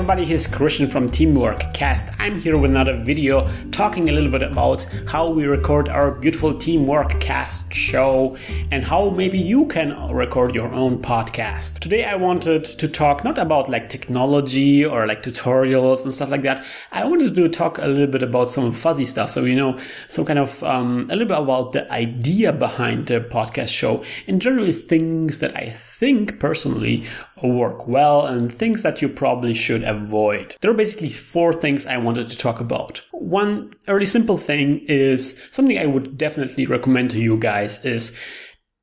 everybody, here's Krystian from Teamwork Cast. I'm here with another video talking a little bit about how we record our beautiful Teamwork Cast show and how maybe you can record your own podcast. Today I wanted to talk not about like technology or like tutorials and stuff like that. I wanted to talk a little bit about some fuzzy stuff. So, some kind of a little bit about the idea behind the podcast show and generally things that I think personally work well and things that you probably should avoid. There are basically 4 things I wanted to talk about. One early simple thing is something I would definitely recommend to you guys is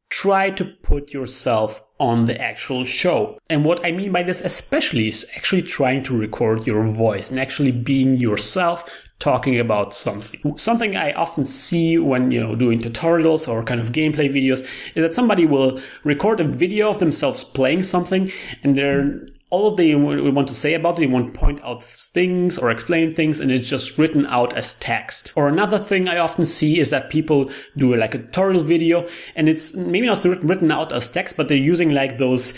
try to put yourself on the actual show. And what I mean by this especially is actually trying to record your voice and actually being yourself talking about something. Something I often see when, doing tutorials or kind of gameplay videos is that somebody will record a video of themselves playing something and all they want to say about it, they want to point out things or explain things, and it's just written out as text. Or another thing I often see is that people do like a tutorial video, and it's maybe not written out as text, but they're using like those,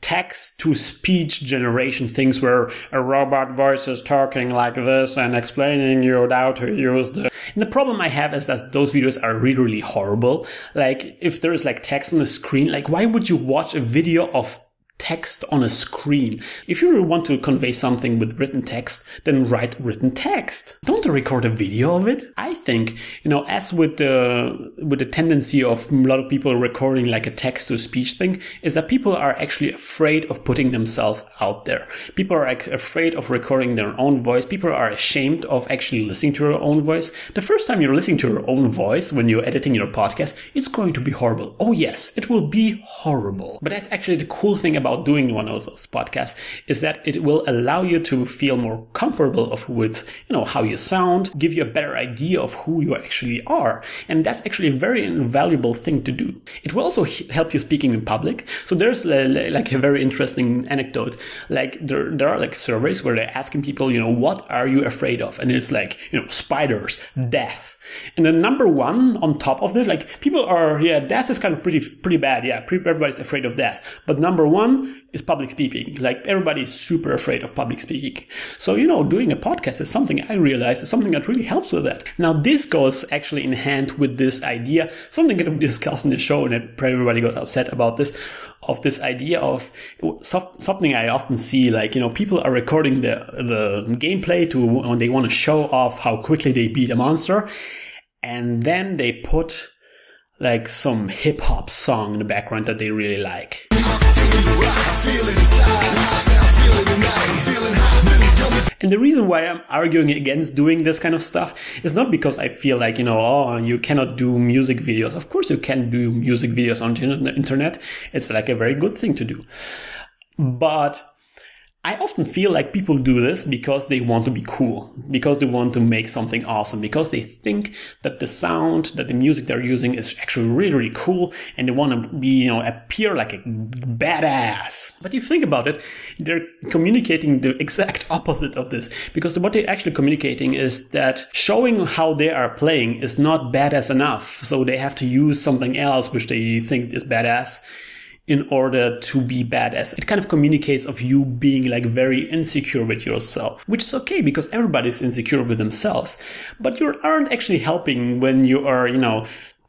text-to-speech generation things where a robot voice is talking like this and explaining you how to use the... And the problem I have is that those videos are really, really horrible. Like, if there is like text on the screen, like why would you watch a video of text on a screen? If you want to convey something with written text, then write written text. Don't record a video of it. I think, as with the tendency of a lot of people recording like a text-to-speech thing, is that people are actually afraid of putting themselves out there. People are afraid of recording their own voice. People are ashamed of actually listening to their own voice. The first time you're listening to your own voice when you're editing your podcast, it's going to be horrible. Oh yes, it will be horrible. But that's actually the cool thing about doing one of those podcasts, is that it will allow you to feel more comfortable with how you sound, give you a better idea of who you actually are. And that's actually a very invaluable thing to do. It will also help you speaking in public. So there's like a very interesting anecdote. Like there are like surveys where they're asking people, what are you afraid of? And it's like, spiders, death. And then number 1 on top of this, like people are, death is kind of pretty bad. Yeah, everybody's afraid of death. But number 1 is public speaking. Like everybody's super afraid of public speaking. So, doing a podcast is something I realize is something that really helps with that. Now, this goes actually in hand with this idea, something that we discussed in the show, and everybody got upset about this idea of something I often see, like, people are recording the gameplay when they want to show off how quickly they beat a monster. And then they put like some hip hop song in the background that they really like. And the reason why I'm arguing against doing this kind of stuff is not because I feel like, you cannot do music videos. Of course you can do music videos on the internet. It's like a very good thing to do. But I often feel like people do this because they want to be cool, because they want to make something awesome, because they think that the sound, that the music they're using is actually really, really cool, and they want to be, appear like a badass. But if you think about it, they're communicating the exact opposite of this, because what they're actually communicating is that showing how they are playing is not badass enough, so they have to use something else which they think is badass in order to be badass. It kind of communicates of you being like very insecure with yourself, which is okay because everybody's insecure with themselves. But you aren't actually helping when you are,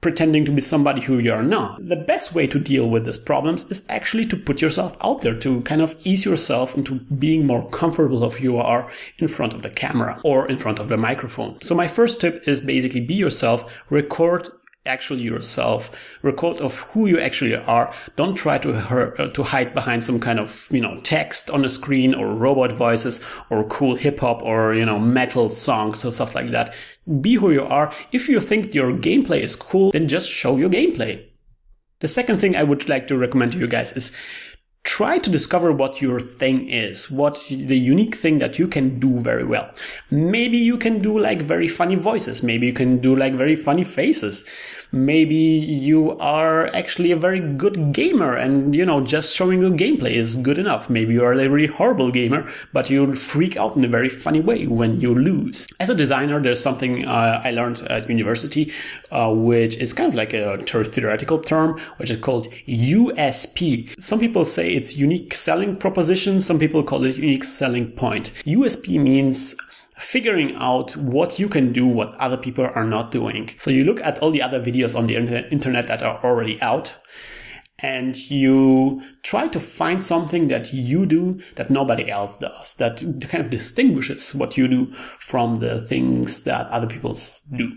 pretending to be somebody who you are not. The best way to deal with these problems is actually to put yourself out there, to kind of ease yourself into being more comfortable of who you are in front of the camera or in front of the microphone. So my first tip is basically be yourself, record of who you actually are. Don't try to hide behind some kind of, text on the screen or robot voices or cool hip hop or, metal songs or stuff like that. Be who you are. If you think your gameplay is cool, then just show your gameplay. The second thing I would like to recommend to you guys is try to discover what your thing is, what's the unique thing that you can do very well. Maybe you can do like very funny voices. Maybe you can do like very funny faces. Maybe you are actually a very good gamer and, just showing your gameplay is good enough. Maybe you are a really horrible gamer, but you'll freak out in a very funny way when you lose. As a designer, there's something I learned at university, which is kind of like a theoretical term, which is called USP. Some people say it's unique selling proposition. Some people call it unique selling point. USP means figuring out what you can do, what other people are not doing. So you look at all the other videos on the internet that are already out, and you try to find something that you do that nobody else does, that kind of distinguishes what you do from the things that other people do.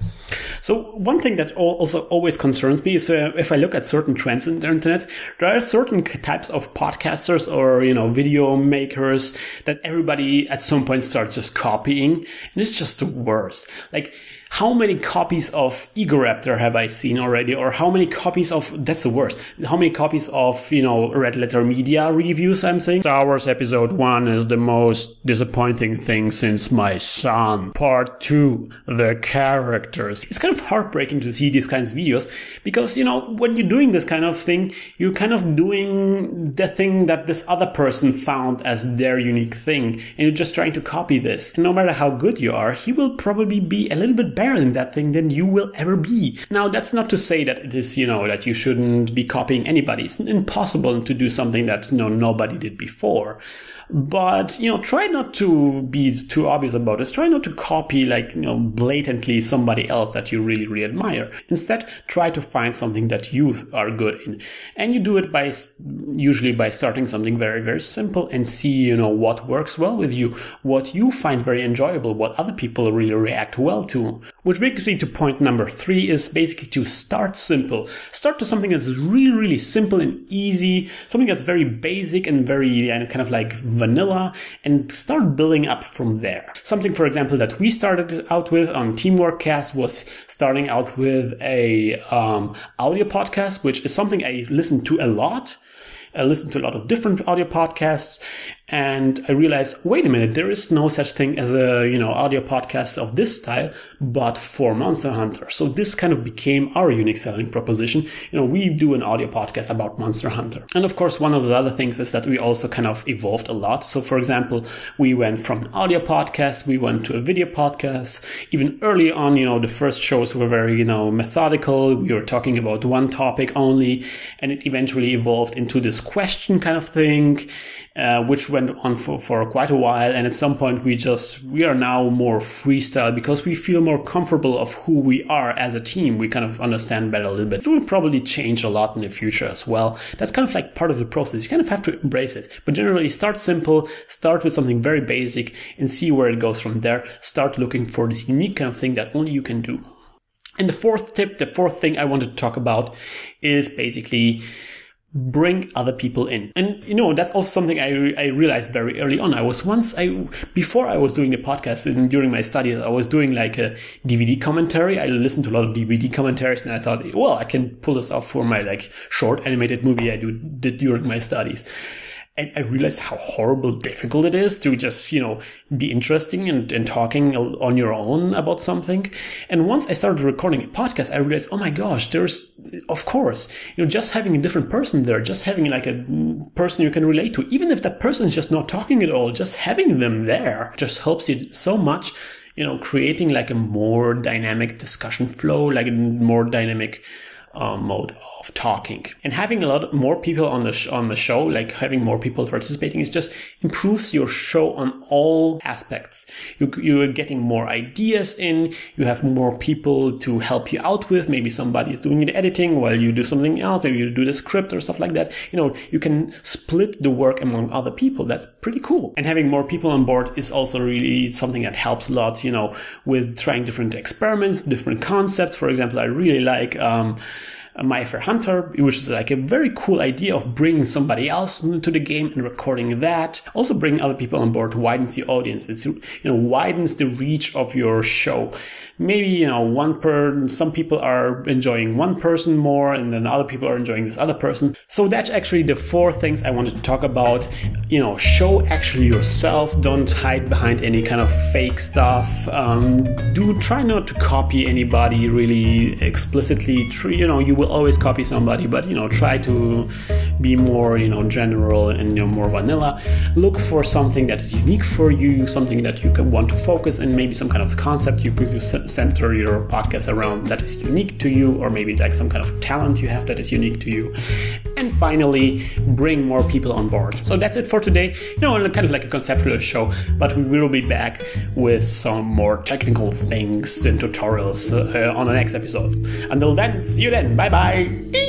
So one thing that also always concerns me is if I look at certain trends in the internet, there are certain types of podcasters or, video makers that everybody at some point starts just copying, and it's just the worst. Like, how many copies of Egoraptor have I seen already? Or how many copies of, that's the worst, how many copies of, Red Letter Media reviews I'm saying? Star Wars Episode 1 is the most disappointing thing since my son. Part 2, the characters. It's kind of heartbreaking to see these kinds of videos because, when you're doing this kind of thing, you're kind of doing the thing that this other person found as their unique thing. And you're just trying to copy this. And no matter how good you are, he will probably be a little bit better in that thing than you will ever be. Now, that's not to say that it is, that you shouldn't be copying anybody. It's impossible to do something that, nobody did before. But, try not to be too obvious about this. Try not to copy, blatantly somebody else that you really, really admire. Instead, try to find something that you are good in. And you do it usually by starting something very, very simple and see, what works well with you, what you find very enjoyable, what other people really react well to. Which brings me to point number 3 is basically to start simple. Start to something that's really, really simple and easy, something that's very basic and very kind of like vanilla, and start building up from there. Something, for example, that we started out with on Teamwork Cast was starting out with a audio podcast, which is something I listen to a lot. I listened to a lot of different audio podcasts, and I realized, wait a minute, there is no such thing as a, audio podcast of this style, but for Monster Hunter. So this kind of became our unique selling proposition. We do an audio podcast about Monster Hunter. And of course, one of the other things is that we also kind of evolved a lot. So for example, we went from an audio podcast, we went to a video podcast. Even early on, the first shows were very, methodical. We were talking about one topic only, and it eventually evolved into this question kind of thing, which went on for quite a while. And at some point we are now more freestyle because we feel more comfortable of who we are as a team. We kind of understand better a little bit. It will probably change a lot in the future as well. That's kind of like part of the process. You kind of have to embrace it. But generally start simple, start with something very basic and see where it goes from there. Start looking for this unique kind of thing that only you can do. And the fourth thing I wanted to talk about is basically bring other people in. And, that's also something I realized very early on. Before I was doing the podcast and during my studies, I was doing like a DVD commentary. I listened to a lot of DVD commentaries and I thought, well, I can pull this off for my short animated movie I did during my studies. And I realized how horrible difficult it is to just, be interesting and talking on your own about something. And once I started recording a podcast, I realized, oh my gosh, of course, just having a different person there, just having like a person you can relate to, even if that person is just not talking at all, just having them there just helps you so much, creating like a more dynamic discussion flow, like a more dynamic mode of talking. And having a lot more people on the show, like having more people participating, is just improves your show on all aspects. You're getting more ideas in, you have more people to help you out with. Maybe somebody's doing the editing while you do something else. Maybe you do the script or stuff like that. You can split the work among other people. That's pretty cool. And having more people on board is also really something that helps a lot, with trying different experiments, different concepts. For example, I really like My Fair Hunter, which is like a very cool idea of bringing somebody else into the game and recording that. Also bringing other people on board widens your audience. It's, widens the reach of your show. Maybe, some people are enjoying one person more and then other people are enjoying this other person. So that's actually the 4 things I wanted to talk about. Show actually yourself. Don't hide behind any kind of fake stuff. Try not to copy anybody really explicitly. You will always copy somebody, but try to be more general and more vanilla. Look for something that is unique for you, something that you can want to focus, and maybe some kind of concept you center your podcast around that is unique to you, or maybe like some kind of talent you have that is unique to you. And finally, bring more people on board. So that's it for today. Kind of like a conceptual show, but we will be back with some more technical things and tutorials on the next episode. Until then, see you then. Bye bye.